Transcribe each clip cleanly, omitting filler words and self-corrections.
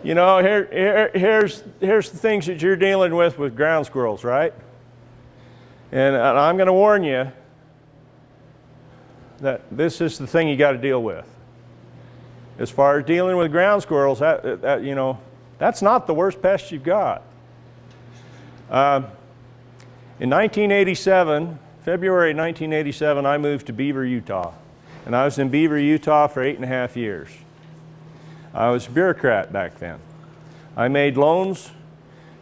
You know, here's the things that you're dealing with ground squirrels, right? And I'm going to warn you that this is the thing you got to deal with. As far as dealing with ground squirrels, you know, that's not the worst pest you've got. In 1987, February 1987, I moved to Beaver, Utah. And I was in Beaver, Utah for 8.5 years. I was a bureaucrat back then. I made loans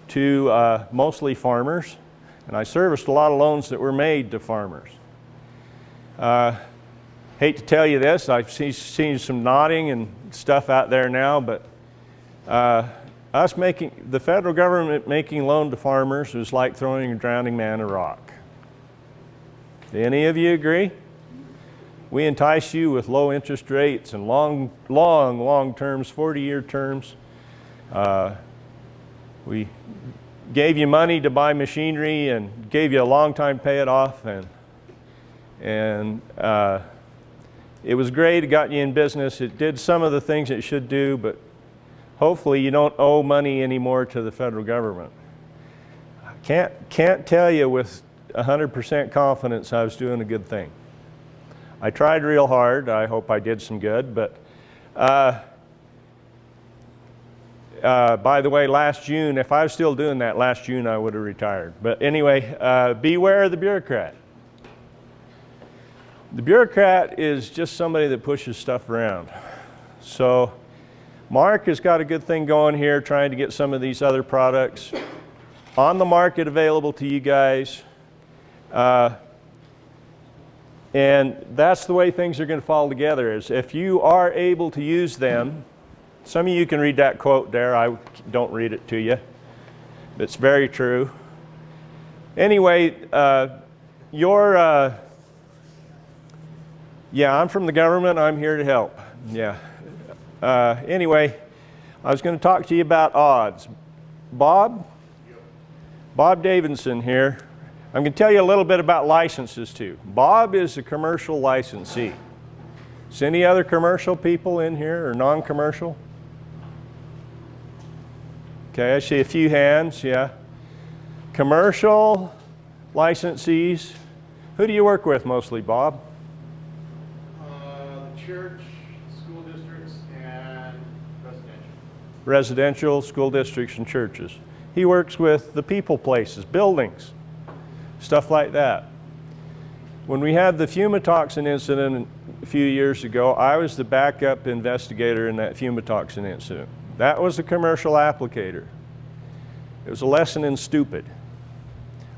to mostly farmers, and I serviced a lot of loans that were made to farmers. Hate to tell you this, I've seen some nodding and stuff out there now, but the federal government making loan to farmers was like throwing a drowning man a rock. Do any of you agree? We entice you with low interest rates and long terms, 40-year terms. We gave you money to buy machinery and gave you a long time to pay it off, and it was great. It got you in business. It did some of the things it should do, but hopefully you don't owe money anymore to the federal government. I can't tell you with 100% confidence I was doing a good thing. I tried real hard. I hope I did some good, but by the way, last June, if I was still doing that last June, I would have retired. But anyway, beware of the bureaucrat. The bureaucrat is just somebody that pushes stuff around. So Mark has got a good thing going here, trying to get some of these other products on the market available to you guys. And that's the way things are going to fall together, is if you are able to use them. Some of you can read that quote there. I don't read it to you. It's very true. Anyway, yeah, I'm from the government. I'm here to help. Yeah. Anyway, I was going to talk to you about odds. Bob Davidson here. I'm going to tell you a little bit about licenses too. Bob is a commercial licensee. Is any other commercial people in here or non-commercial? Okay, I see a few hands, yeah. Commercial licensees. Who do you work with mostly, Bob? The church, school districts, and residential. Residential, school districts, and churches. He works with the people places, buildings, stuff like that. When we had the fumatoxin incident a few years ago, I was the backup investigator in that fumatoxin incident. That was a commercial applicator. It was a lesson in stupid.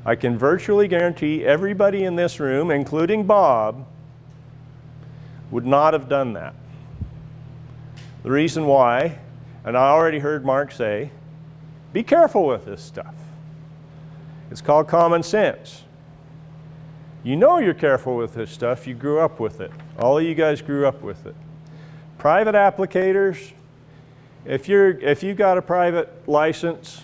I can virtually guarantee everybody in this room, including Bob, would not have done that. The reason why, and I already heard Mark say, be careful with this stuff. It's called common sense. You know you're careful with this stuff. You grew up with it. All of you guys grew up with it. Private applicators, if you've got a private license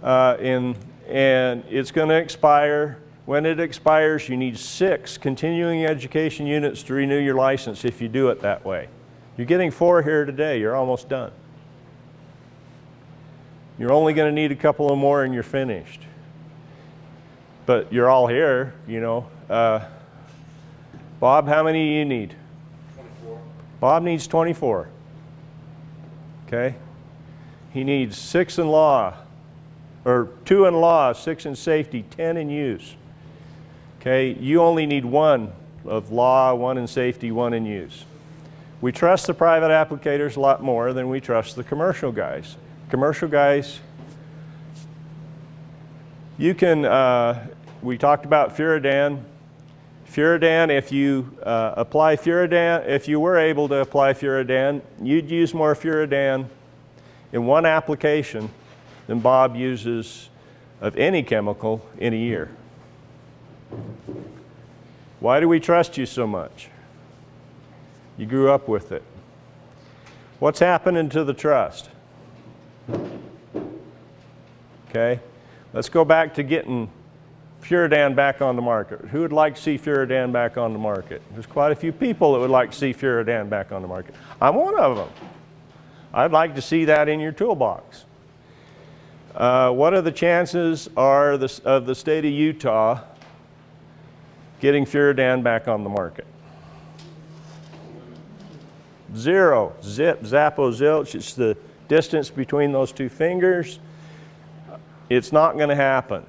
and it's going to expire, when it expires you need 6 continuing education units to renew your license if you do it that way. You're getting 4 here today. You're almost done. You're only going to need a couple of more and you're finished. But you're all here, you know. Bob, how many do you need? 24. Bob needs 24. Okay? He needs 6 in law, or 2 in law, 6 in safety, 10 in use. Okay? You only need 1 of law, 1 in safety, 1 in use. We trust the private applicators a lot more than we trust the commercial guys. Commercial guys, you can, we talked about Furadan. Furadan, if you apply Furadan, if you were able to apply Furadan, you'd use more Furadan in one application than Bob uses of any chemical in a year. Why do we trust you so much? You grew up with it. What's happening to the trust? Okay, let's go back to getting Furadan back on the market. Who would like to see Furadan back on the market? There's quite a few people that would like to see Furadan back on the market. I'm one of them. I'd like to see that in your toolbox. What are the chances of the state of Utah getting Furadan back on the market? 0. Zip, zappo, zilch. It's the distance between those two fingers. It's not going to happen.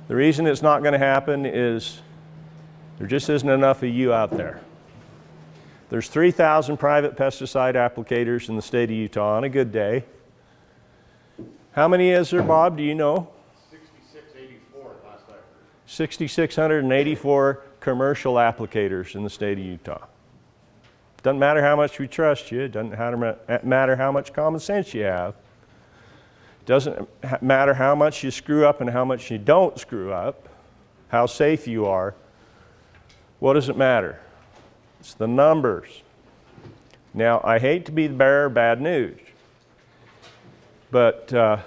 The reason it's not going to happen is there just isn't enough of you out there. There's 3,000 private pesticide applicators in the state of Utah on a good day. How many is there, Bob? Do you know? 6,684 last I heard. 6,684 commercial applicators in the state of Utah. Doesn't matter how much we trust you. Doesn't matter how much common sense you have. Doesn't matter how much you screw up and how much you don't screw up, how safe you are. What does it matter? It's the numbers. Now, I hate to be the bearer of bad news, but the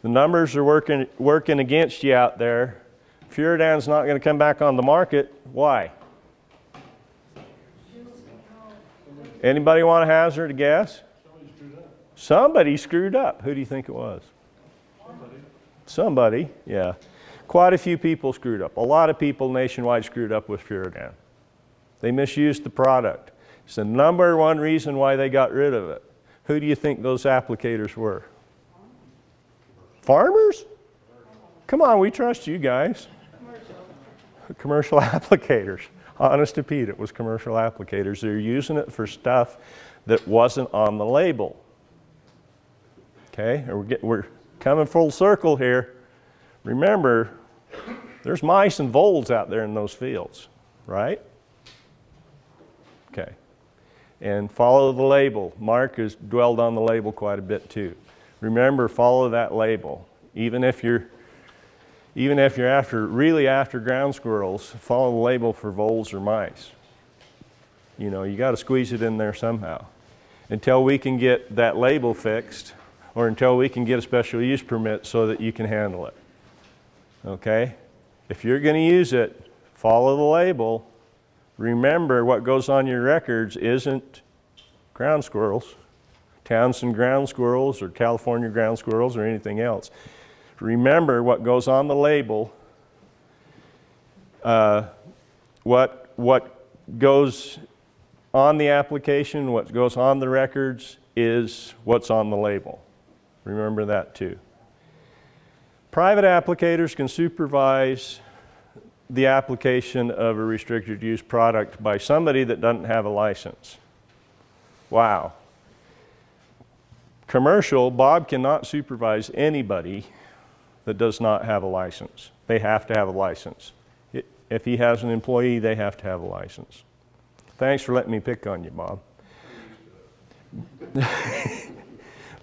numbers are working against you out there. Furadan's not going to come back on the market. Why? Anybody want to hazard a guess? Somebody screwed up. Who do you think it was? Somebody, yeah. Quite a few people screwed up. A lot of people nationwide screwed up with Furadan. They misused the product. It's the number one reason why they got rid of it. Who do you think those applicators were? Farmers? Come on, we trust you guys. Commercial applicators. Honest to Pete, it was commercial applicators. They're using it for stuff that wasn't on the label. Okay, we're coming full circle here. Remember, there's mice and voles out there in those fields, right? Okay, and follow the label. Mark has dwelled on the label quite a bit too. Remember, follow that label. Even if you're really after ground squirrels, follow the label for voles or mice. You know, you got to squeeze it in there somehow. Until we can get that label fixed, or until we can get a special use permit so that you can handle it. Okay? If you're going to use it, follow the label. Remember, what goes on your records isn't ground squirrels, Townsend ground squirrels, or California ground squirrels, or anything else. Remember what goes on the label, what goes on the application, what goes on the records is what's on the label. Remember that too. Private applicators can supervise the application of a restricted use product by somebody that doesn't have a license. Wow. Commercial, Bob cannot supervise anybody that does not have a license. They have to have a license. If he has an employee, they have to have a license. Thanks for letting me pick on you, Bob.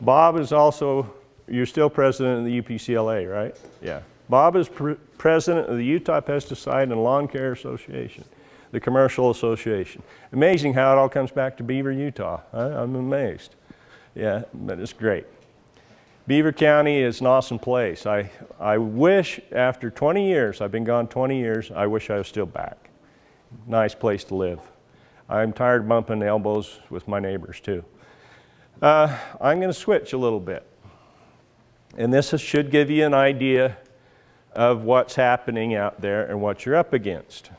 Bob is also, you're still president of the UPCLA, right? Yeah. Bob is president of the Utah Pesticide and Lawn Care Association, the commercial association. Amazing how it all comes back to Beaver, Utah. I'm amazed. Yeah, but it's great. Beaver County is an awesome place. I wish after 20 years, I've been gone 20 years, I wish I was still back. Nice place to live. I'm tired of bumping elbows with my neighbors too. I'm going to switch a little bit. And this should give you an idea of what's happening out there and what you're up against.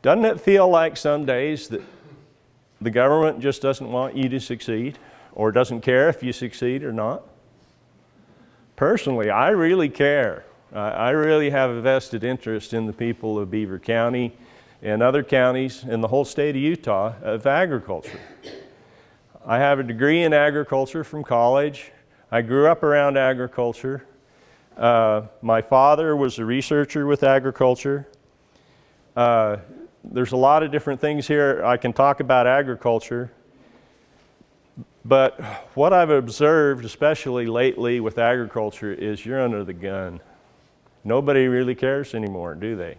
Doesn't it feel like some days that the government just doesn't want you to succeed or doesn't care if you succeed or not? Personally, I really care. I really have a vested interest in the people of Beaver County and other counties in the whole state of Utah of agriculture. I have a degree in agriculture from college. I grew up around agriculture. My father was a researcher with agriculture. There's a lot of different things here I can talk about agriculture, but what I've observed, especially lately with agriculture, is you're under the gun. Nobody really cares anymore, do they?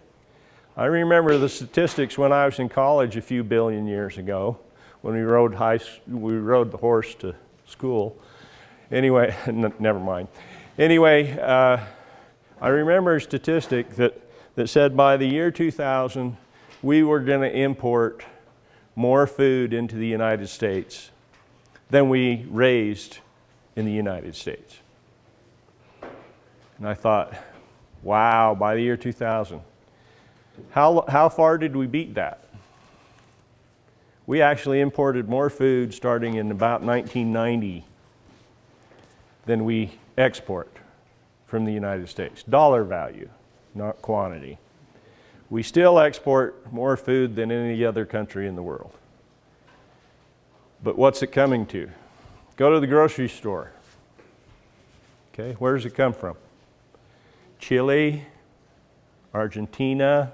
I remember the statistics when I was in college a few billion years ago, when we rode the horse to school. Anyway, never mind. Anyway, I remember a statistic that said by the year 2000, we were going to import more food into the United States than we raised in the United States. And I thought, wow, by the year 2000, how far did we beat that? We actually imported more food starting in about 1990 than we export from the United States. Dollar value, not quantity. We still export more food than any other country in the world. But what's it coming to? Go to the grocery store. Okay, where does it come from? Chile, Argentina,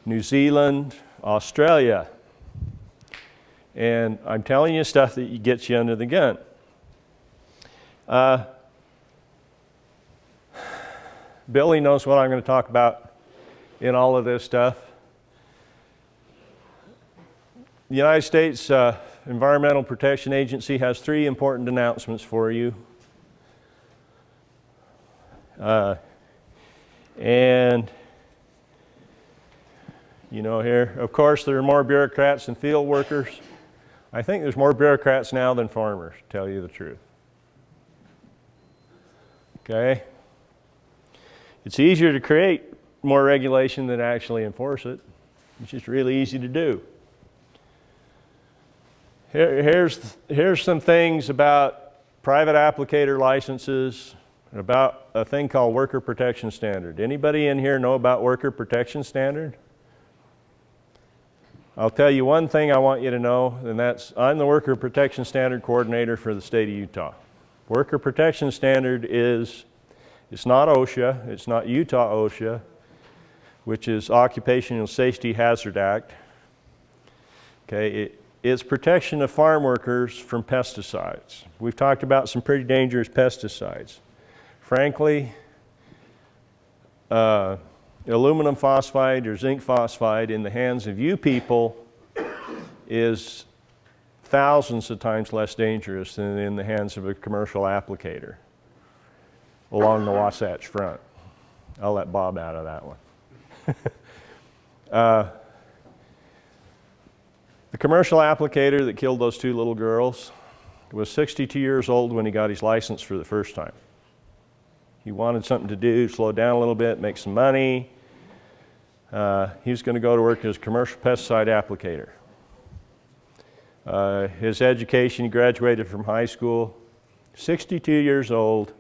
New Zealand, Australia. And I'm telling you stuff that gets you under the gun. Billy knows what I'm going to talk about in all of this stuff. The United States Environmental Protection Agency has 3 important announcements for you. And you know here, of course, there are more bureaucrats than field workers. I think there's more bureaucrats now than farmers, to tell you the truth. Okay? It's easier to create more regulation than actually enforce it. It's just really easy to do. Here's some things about private applicator licenses and about a thing called Worker Protection Standard. Anybody in here know about Worker Protection Standard? I'll tell you one thing I want you to know, and that's I'm the Worker Protection Standard Coordinator for the state of Utah. Worker Protection Standard is, it's not OSHA, it's not Utah OSHA, which is Occupational Safety Hazard Act. Okay, it's protection of farm workers from pesticides. We've talked about some pretty dangerous pesticides. Frankly, aluminum phosphide or zinc phosphide in the hands of you people is thousands of times less dangerous than in the hands of a commercial applicator along the Wasatch Front. I'll let Bob out of that one. The commercial applicator that killed those 2 little girls was 62 years old when he got his license for the first time. He wanted something to do, slow down a little bit, make some money. He was going to go to work as a commercial pesticide applicator. His education, he graduated from high school, 62 years old.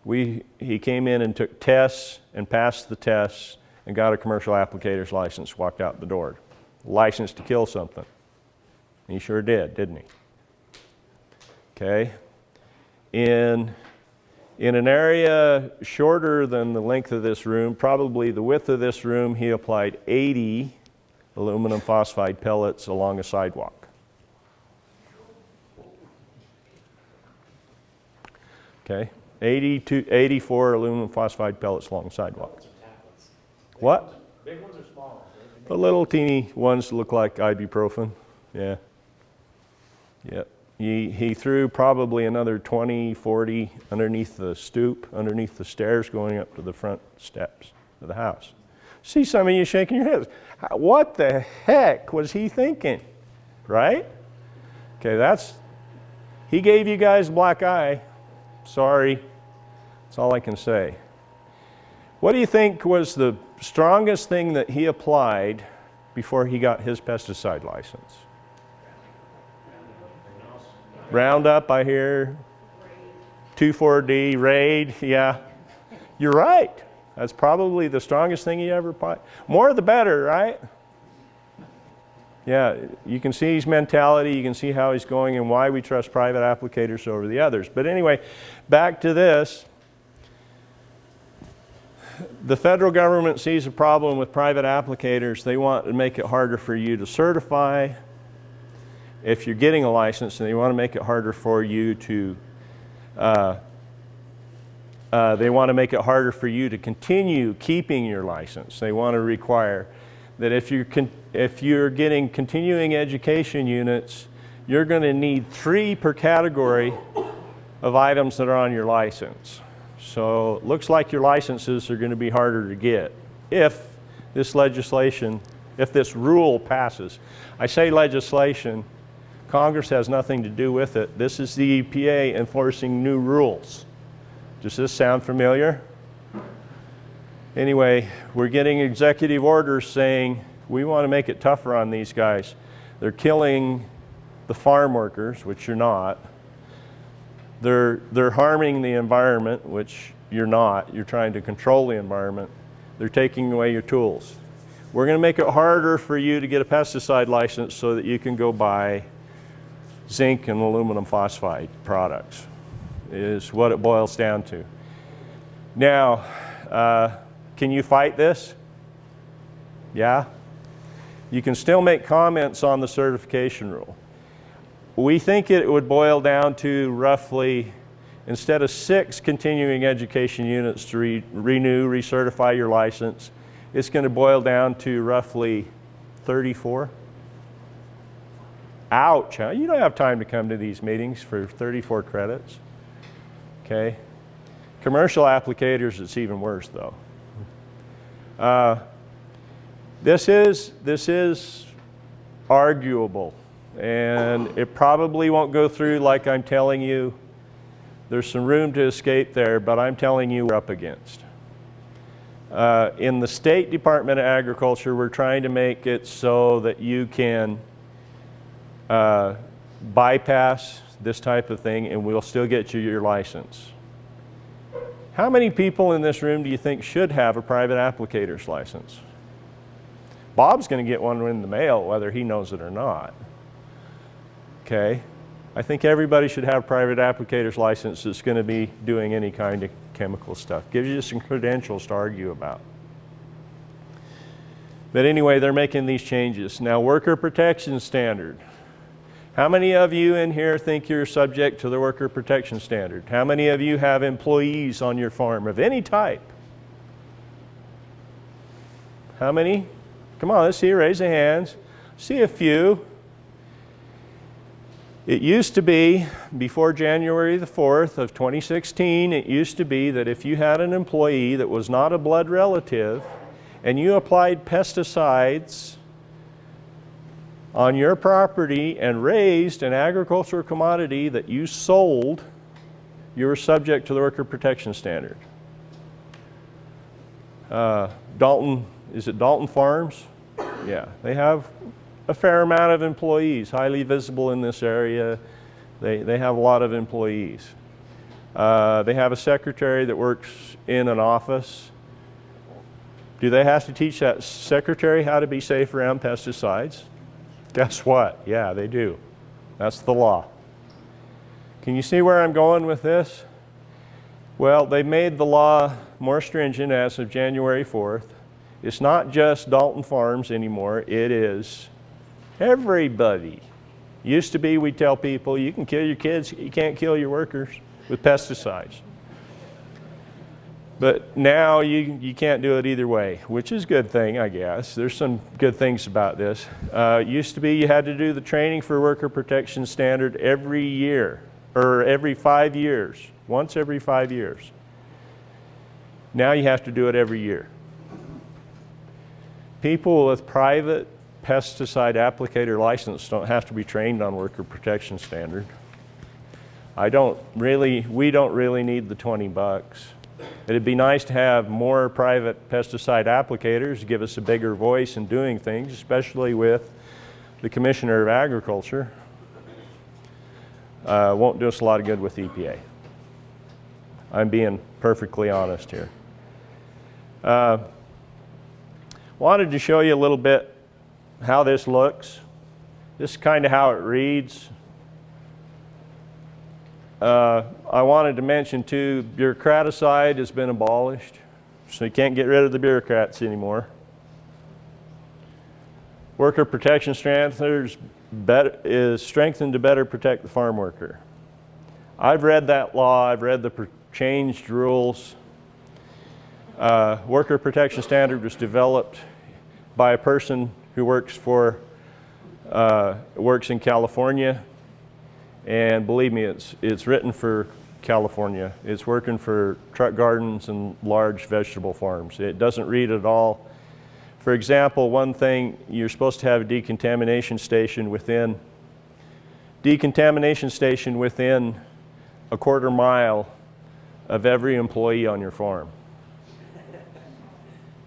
He came in and took tests and passed the tests and got a commercial applicator's license, walked out the door. License to kill something. He sure did, didn't he? Okay. In an area shorter than the length of this room, probably the width of this room, he applied 80 aluminum phosphide pellets along a sidewalk. Okay, 84 aluminum phosphide pellets along the sidewalk. What? Big ones or small? The little teeny ones look like ibuprofen. Yeah. Yep. He threw probably another 20, 40 underneath the stoop, underneath the stairs going up to the front steps of the house. See some of you shaking your heads. What the heck was he thinking? Right? Okay, he gave you guys a black eye. Sorry. That's all I can say. What do you think was the strongest thing that he applied before he got his pesticide license? Roundup, I hear. 2,4-D, Raid, yeah. You're right. That's probably the strongest thing he ever applied. More the better, right? Yeah, you can see his mentality, you can see how he's going and why we trust private applicators over the others. But anyway, back to this. The federal government sees a problem with private applicators. They want to make it harder for you to certify if you're getting a license, and they want to make it harder for you to continue keeping your license. They want to require that if you're getting continuing education units, you're going to need 3 per category of items that are on your license. So it looks like your licenses are going to be harder to get if this legislation if this rule passes. I say legislation. Congress has nothing to do with it. This is the EPA enforcing new rules. Does this sound familiar? Anyway, we're getting executive orders saying we want to make it tougher on these guys. They're killing the farm workers, which you're not. They're harming the environment, which you're not. You're trying to control the environment. They're taking away your tools. We're going to make it harder for you to get a pesticide license so that you can go buy zinc and aluminum phosphide products, is what it boils down to. Now, can you fight this? Yeah? You can still make comments on the certification rule. We think it would boil down to roughly, instead of 6 continuing education units to recertify your license, it's going to boil down to roughly 34. Ouch, huh? You don't have time to come to these meetings for 34 credits. Okay? Commercial applicators, it's even worse though. This is arguable, and it probably won't go through like I'm telling you. There's some room to escape there, but I'm telling you we're up against. In the State Department of Agriculture, we're trying to make it so that you can bypass this type of thing and we'll still get you your license. How many people in this room do you think should have a private applicator's license? Bob's going to get one in the mail whether he knows it or not. Okay? I think everybody should have a private applicator's license that's going to be doing any kind of chemical stuff. Gives you some credentials to argue about. But anyway, they're making these changes. Now, worker protection standard. How many of you in here think you're subject to the worker protection standard? How many of you have employees on your farm of any type? How many? Come on, let's see, raise your hands. See a few. It used to be, before January the 4th of 2016, it used to be that if you had an employee that was not a blood relative and you applied pesticides on your property and raised an agricultural commodity that you sold, you were subject to the worker protection standard. Dalton, is it Dalton Farms? Yeah, they have a fair amount of employees, highly visible in this area. They have a lot of employees. They have a secretary that works in an office. Do they have to teach that secretary how to be safe around pesticides? Guess what? Yeah, they do. That's the law. Can you see where I'm going with this? Well, they made the law more stringent as of January 4th. It's not just Dalton Farms anymore. It is everybody. Used to be, we tell people, you can kill your kids, you can't kill your workers with pesticides. But now you can't do it either way, which is a good thing, I guess. There's some good things about this. Used to be you had to do the training for worker protection standard every year, or every 5 years, once every 5 years. Now you have to do it every year. People with private pesticide applicator license don't have to be trained on worker protection standard. We don't really need the $20. It'd be nice to have more private pesticide applicators, give us a bigger voice in doing things, especially with the Commissioner of Agriculture. Won't do us a lot of good with EPA. I'm being perfectly honest here. Wanted to show you a little bit how this looks. This is kind of how it reads. I wanted to mention too, bureaucraticide has been abolished, so you can't get rid of the bureaucrats anymore. Worker protection standards is strengthened to better protect the farm worker. I've read that law, I've read the changed rules. Worker protection standard was developed by a person who works in California. And believe me, it's written for California. It's working for truck gardens and large vegetable farms. It doesn't read at all For example, one thing, you're supposed to have a decontamination station within a quarter mile of every employee on your farm.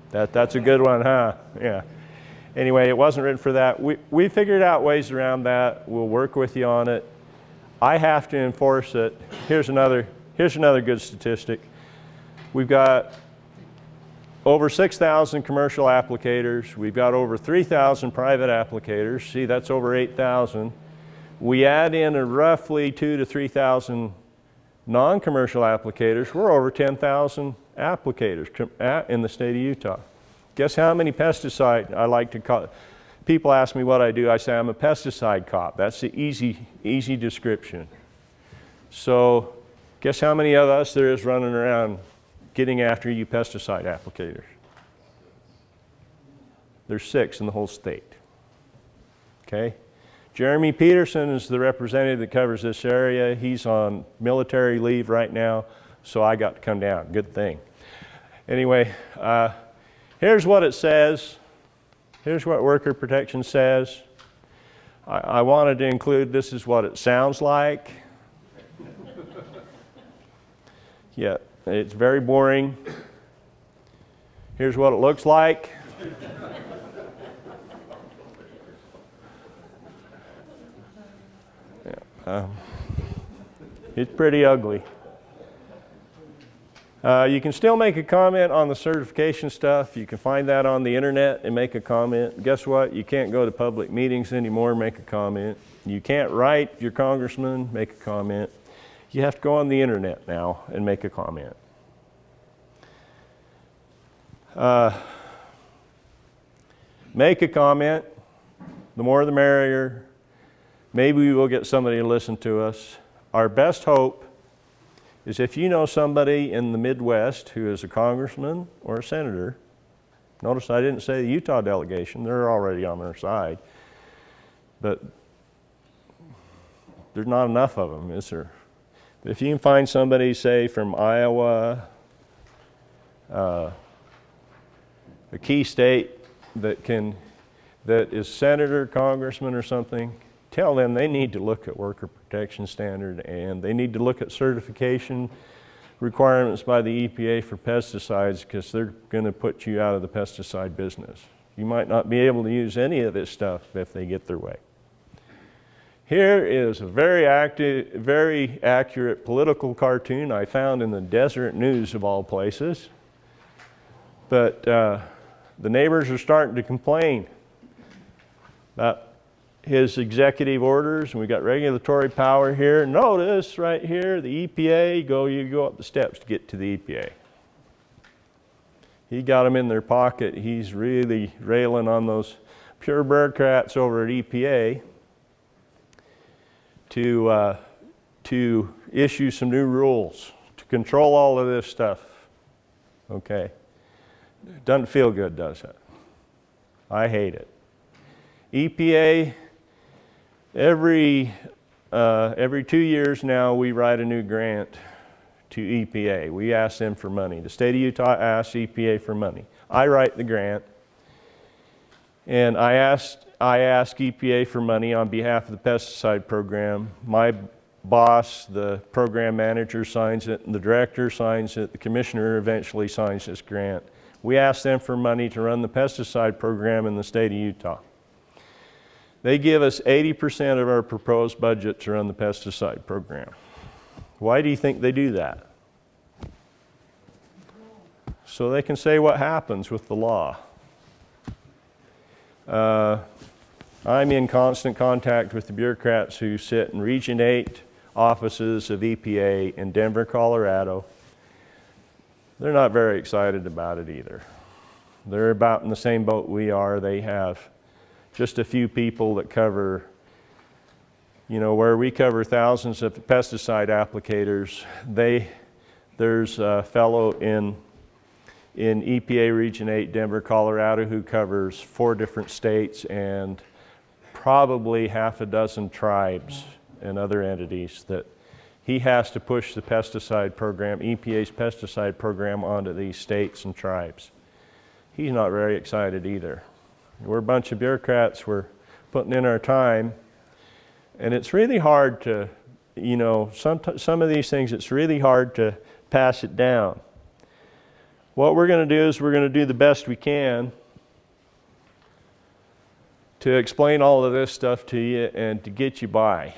That's a good one, huh? Yeah. Anyway, it wasn't written for that. We figured out ways around that. We'll work with you on it. I have to enforce it. Here's another good statistic. We've got over 6,000 commercial applicators. We've got over 3,000 private applicators. See, that's over 8,000. We add in a roughly 2,000 to 3,000 non-commercial applicators. We're over 10,000 applicators in the state of Utah. Guess how many pesticide I like to call? People ask me what I do. I say I'm a pesticide cop. That's the easy description. So guess how many of us there is running around getting after you pesticide applicators? There's 6 in the whole state. Okay? Jeremy Peterson is the representative that covers this area. He's on military leave right now, so I got to come down. Good thing. Anyway, here's what it says. Here's what worker protection says. I wanted to include, this is what it sounds like. Yeah, it's very boring. Here's what it looks like. It's pretty ugly. You can still make a comment on the certification stuff. You can find that on the internet and make a comment. Guess what? You can't go to public meetings anymore and make a comment. You can't write your congressman, make a comment. You have to go on the internet now and make a comment. Make a comment. The more the merrier. Maybe we will get somebody to listen to us. Our best hope is if you know somebody in the Midwest who is a congressman or a senator. Notice I didn't say the Utah delegation. They're already on their side. But there's not enough of them, is there? If you can find somebody, say, from Iowa, a key state that is senator, congressman, or something, tell them they need to look at worker protection standard and they need to look at certification requirements by the EPA for pesticides, because they're going to put you out of the pesticide business. You might not be able to use any of this stuff if they get their way. Here is a very accurate political cartoon I found in the Deseret News of all places. But the neighbors are starting to complain about his executive orders, and we got regulatory power here. Notice right here, the EPA, you go up the steps to get to the EPA. He got them in their pocket. He's really railing on those pure bureaucrats over at EPA to issue some new rules to control all of this stuff. Okay. Doesn't feel good, does it? I hate it. EPA, every 2 years now, we write a new grant to EPA. We ask them for money. The state of Utah asks EPA for money. I write the grant, and I ask EPA for money on behalf of the pesticide program. My boss, the program manager, signs it, and the director signs it. The commissioner eventually signs this grant. We ask them for money to run the pesticide program in the state of Utah. They give us 80% of our proposed budget to run the pesticide program. Why do you think they do that? So they can say what happens with the law. I'm in constant contact with the bureaucrats who sit in Region 8 offices of EPA in Denver, Colorado. They're not very excited about it either. They're about in the same boat we are. They have just a few people that cover, where we cover thousands of pesticide applicators. There's a fellow in EPA Region 8, Denver, Colorado, who covers 4 different states and probably half a dozen tribes and other entities that he has to push the pesticide program, EPA's pesticide program, onto these states and tribes. he's not very excited either. We're a bunch of bureaucrats. We're putting in our time. And it's really hard to, you know, some of these things, it's really hard to pass it down. What we're going to do is we're going to do the best we can to explain all of this stuff to you and to get you by.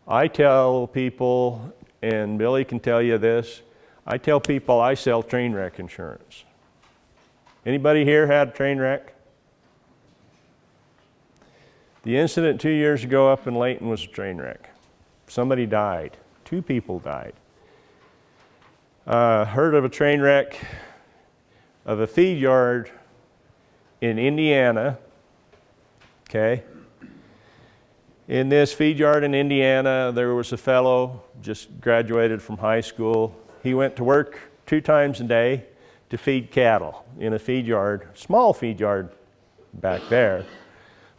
I tell people, and Billy can tell you this, I tell people I sell train wreck insurance. Anybody here had a train wreck? The incident 2 years ago up in Layton was a train wreck. Somebody died. 2 people died. Heard of a train wreck of a feed yard in Indiana. Okay. In this feed yard in Indiana, there was a fellow just graduated from high school. He went to work 2 times a day to feed cattle in a feed yard, small feed yard back there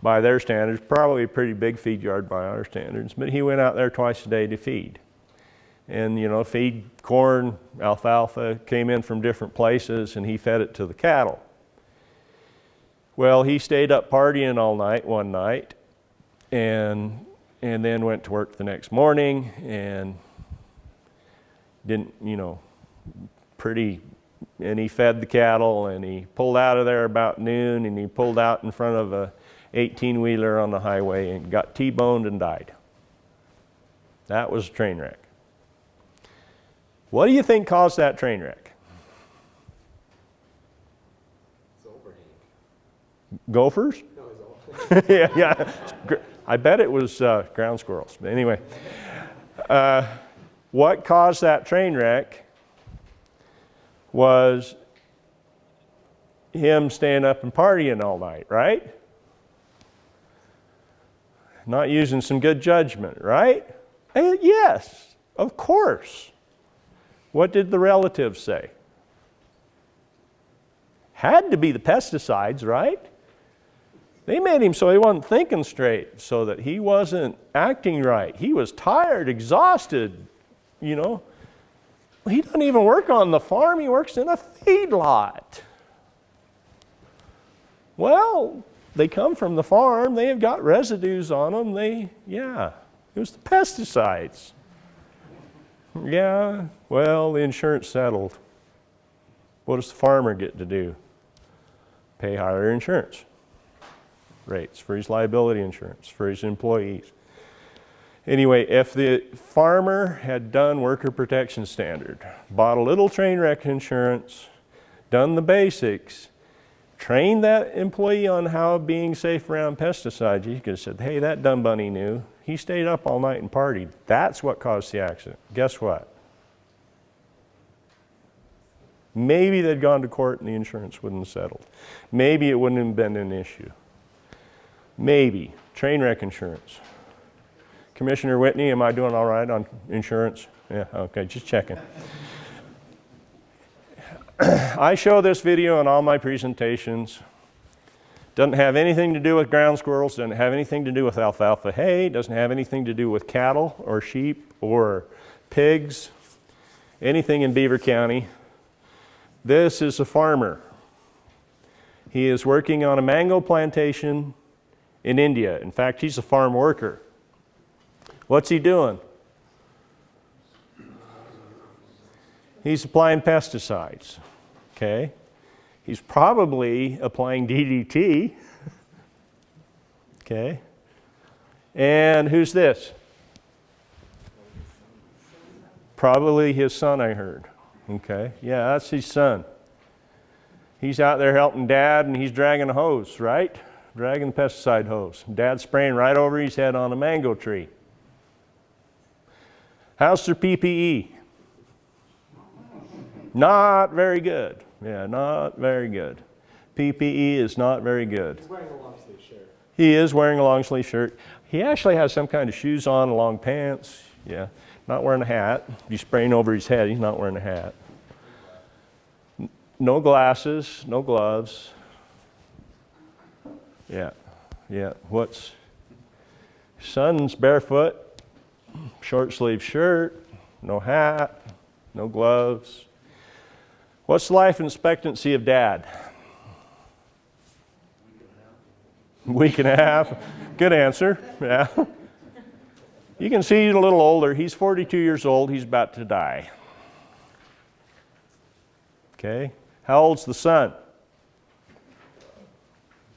by their standards, probably a pretty big feed yard by our standards, but he went out there twice a day to feed. And, you know, feed corn, alfalfa came in from different places, and he fed it to the cattle. Well, he stayed up partying all night one night, and then went to work the next morning, and didn't, you know, and he fed the cattle, and he pulled out of there about noon, and he pulled out in front of a 18-wheeler on the highway and got T-boned and died. That was a train wreck. What do you think caused that train wreck? It's overhang. Gophers? No, it's overhang. Yeah. I bet it was ground squirrels. But anyway, what caused that train wreck was him staying up and partying all night, right? Not using some good judgment, right? Yes, of course. What did the relatives say? Had to be the pesticides, right? They made him so he wasn't thinking straight, so that he wasn't acting right. He was tired, exhausted, you know. He doesn't even work on the farm, he works in a feedlot. Well, they come from the farm, they have got residues on them, it was the pesticides. Yeah, well, the insurance settled. What does the farmer get to do? Pay higher insurance rates for his liability insurance, for his employees. Anyway, if the farmer had done worker protection standard, bought a little train wreck insurance, done the basics, trained that employee on how being safe around pesticides, he could have said, hey, that dumb bunny knew. He stayed up all night and partied. That's what caused the accident. Guess what? Maybe they'd gone to court and the insurance wouldn't have settled. Maybe it wouldn't have been an issue. Maybe. Train wreck insurance. Commissioner Whitney, am I doing all right on insurance? Yeah, okay, just checking. I show this video in all my presentations. Doesn't have anything to do with ground squirrels, doesn't have anything to do with alfalfa hay, doesn't have anything to do with cattle or sheep or pigs, anything in Beaver County. This is a farmer. He is working on a mango plantation in India. In fact, he's a farm worker. What's he doing? He's applying pesticides, okay? He's probably applying DDT, okay? And who's this? Probably his son, I heard, okay? Yeah, that's his son. He's out there helping Dad, and he's dragging a hose, right? Dragging the pesticide hose. Dad's spraying right over his head on a mango tree. How's their PPE? Not very good. Yeah, not very good. PPE is not very good. He's wearing a long sleeve shirt. He is wearing a long sleeve shirt. He actually has some kind of shoes on, long pants. Yeah, not wearing a hat. He's spraying over his head. He's not wearing a hat. No glasses, no gloves. Yeah. Son's barefoot, short sleeve shirt, no hat, no gloves. What's the life expectancy of Dad? Week and a half. Good answer. Yeah. You can see he's a little older. He's 42 years old. He's about to die. Okay. How old's the son?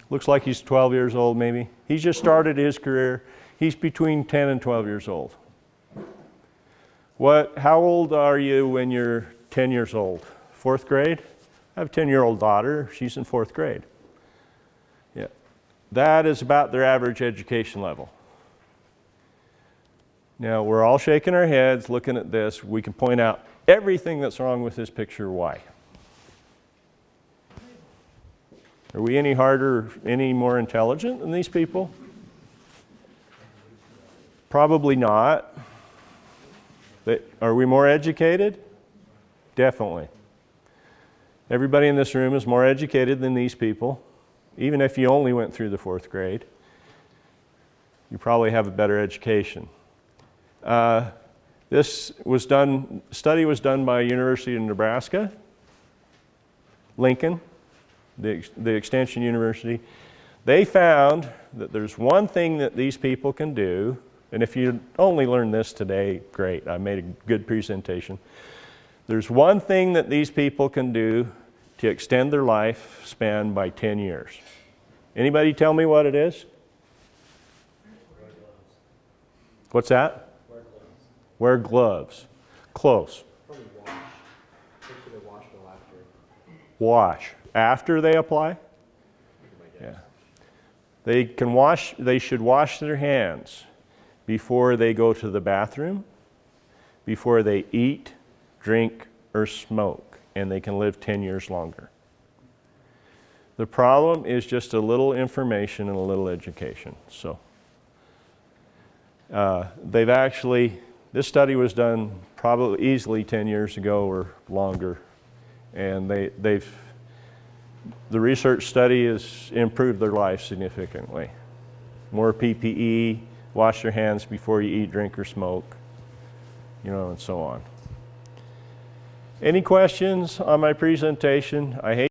Looks like he's 12 years old maybe. He's just started his career. He's between 10 and 12 years old. How old are you when you're 10 years old? 4th grade? I have a 10-year-old daughter. She's in 4th grade. Yeah. That is about their average education level. Now, we're all shaking our heads looking at this. We can point out everything that's wrong with this picture. Why? Are we any harder, any more intelligent than these people? Probably not. Are we more educated? Definitely. Everybody in this room is more educated than these people. Even if you only went through the 4th grade, you probably have a better education. This study was done by University of Nebraska, Lincoln, the Extension University. They found that there's one thing that these people can do, and if you only learned this today, great, I made a good presentation. There's one thing that these people can do to extend their lifespan by 10 years. Anybody tell me what it is? What's that? Wear gloves. Close. Probably wash. Make sure they wash well after. Wash. After they apply? Yeah. They should wash their hands before they go to the bathroom, before they eat, drink, or smoke, and they can live 10 years longer. The problem is just a little information and a little education. So this study was done probably easily 10 years ago or longer, and the research study has improved their life significantly. More PPE, wash your hands before you eat, drink, or smoke, and so on. Any questions on my presentation? I hate